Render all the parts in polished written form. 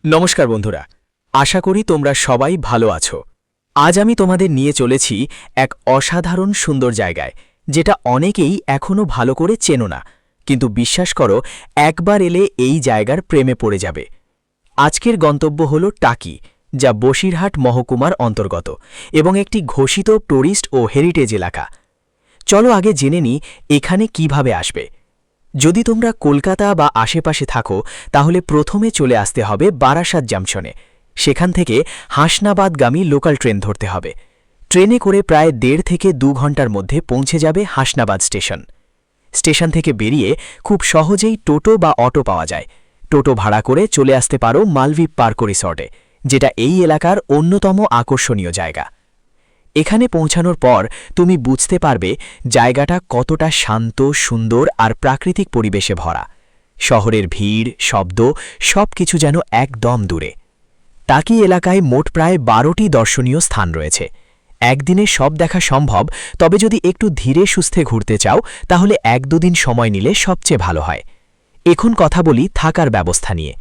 নমস্কার বন্ধুরা, আশা করি তোমরা সবাই ভালো আছো। আজ আমি তোমাদের নিয়ে চলেছি এক অসাধারণ সুন্দর জায়গায়, যেটা অনেকেই এখনো ভালো করে চেনো না, কিন্তু বিশ্বাস করো একবার এলে এই জায়গার প্রেমে পড়ে যাবে। আজকের গন্তব্য হল টাকি, যা বসিরহাট মহকুমার অন্তর্গত এবং একটি ঘোষিত টুরিস্ট ও হেরিটেজ এলাকা। চলো আগে জেনে নিই এখানে কিভাবে আসবে। যদি তোমরা কলকাতা বা আশেপাশে থাকো তাহলে প্রথমে চলে আসতে হবে বারাসাত জংশনে। সেখান থেকে হাসনাবাদগামী লোকাল ট্রেন ধরতে হবে। ট্রেনে করে প্রায় 1.5 থেকে 2 ঘন্টার মধ্যে পৌঁছে যাবে হাসনাবাদ স্টেশন। স্টেশন থেকে বেরিয়ে খুব সহজেই টোটো বা অটো পাওয়া যায়। টোটো ভাড়া করে চলে আসতে পারো মালদ্বীপ পার্ক রিসর্টে, যেটা এই এলাকার অন্যতম আকর্ষণীয় জায়গা। এখানে পৌঁছানোর পর তুমি বুঝতে পারবে জায়গাটা কতটা শান্ত, সুন্দর আর প্রাকৃতিক পরিবেশে ভরা। শহরের ভিড়, শব্দ সবকিছু যেন একদম দূরে। টাকি এলাকায় মোট প্রায় 12টি দর্শনীয় স্থান রয়েছে। একদিনে সব দেখা সম্ভব, তবে যদি একটু ধীরে সুস্থে ঘুরতে চাও তাহলে 1-2 দিন সময় নিলে সবচেয়ে ভালো হয়। এখন কথা বলি থাকার ব্যবস্থা নিয়ে।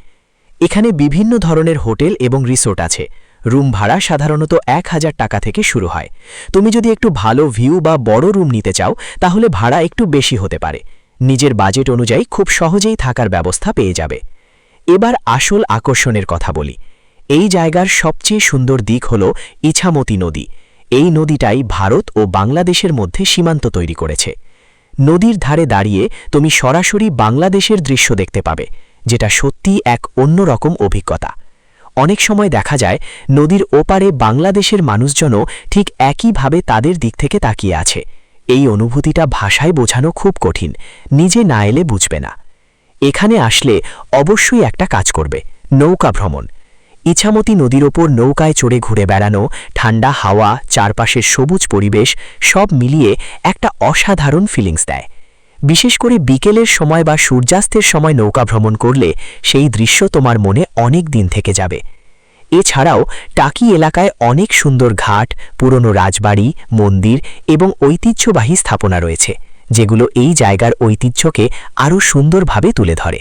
এখানে বিভিন্ন ধরনের হোটেল এবং রিসোর্ট আছে। রুম ভাড়া সাধারণত 1000 টাকা থেকে শুরু হয়। তুমি যদি একটু ভালো ভিউ বা বড় রুম নিতে চাও তাহলে ভাড়া একটু বেশি হতে পারে। নিজের বাজেট অনুযায়ী খুব সহজেই থাকার ব্যবস্থা পেয়ে যাবে। এবার আসল আকর্ষণের কথা বলি। এই জায়গার সবচেয়ে সুন্দর দিক হল ইছামতি নদী। এই নদীটাই ভারত ও বাংলাদেশের মধ্যে সীমান্ত তৈরি করেছে। নদীর ধারে দাঁড়িয়ে তুমি সরাসরি বাংলাদেশের দৃশ্য দেখতে পাবে, যেটা সত্যিই এক অন্যরকম অভিজ্ঞতা। অনেক সময় দেখা যায় নদীর ওপারে বাংলাদেশের মানুষজনও ঠিক একইভাবে তাদের দিক থেকে তাকিয়ে আছে। এই অনুভূতিটা ভাষায় বোঝানো খুব কঠিন, নিজে না এলে বুঝবে না। এখানে আসলে অবশ্যই একটা কাজ করবে, নৌকা ভ্রমণ। ইছামতি নদীর ওপর নৌকায় চড়ে ঘুরে বেড়ানো, ঠান্ডা হাওয়া, চারপাশের সবুজ পরিবেশ সব মিলিয়ে একটা অসাধারণ ফিলিংস দেয়। বিশেষ করে বিকেলের সময় বা সূর্যাস্তের সময় নৌকা ভ্রমণ করলে সেই দৃশ্য তোমার মনে অনেক দিন থেকে যাবে। এছাড়াও টাকি এলাকায় অনেক সুন্দর ঘাট, পুরনো রাজবাড়ি, মন্দির এবং ঐতিহ্যবাহী স্থাপনা রয়েছে, যেগুলো এই জায়গার ঐতিহ্যকে আরও সুন্দরভাবে তুলে ধরে।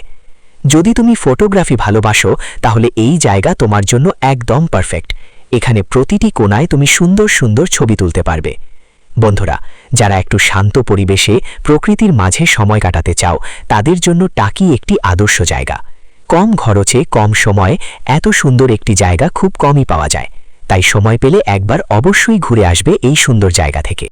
যদি তুমি ফটোগ্রাফি ভালোবাসো তাহলে এই জায়গা তোমার জন্য একদম পারফেক্ট। এখানে প্রতিটি কোণায় তুমি সুন্দর সুন্দর ছবি তুলতে পারবে। বন্ধুরা, যারা একটু শান্ত পরিবেশে প্রকৃতির মাঝে সময় কাটাতে চাও তাদের জন্য টাকি একটি আদর্শ জায়গা। কম খরচে কম সময়ে এত সুন্দর একটি জায়গা খুব কমই পাওয়া যায়। তাই সময় পেলে একবার অবশ্যই ঘুরে আসবে এই সুন্দর জায়গা থেকে।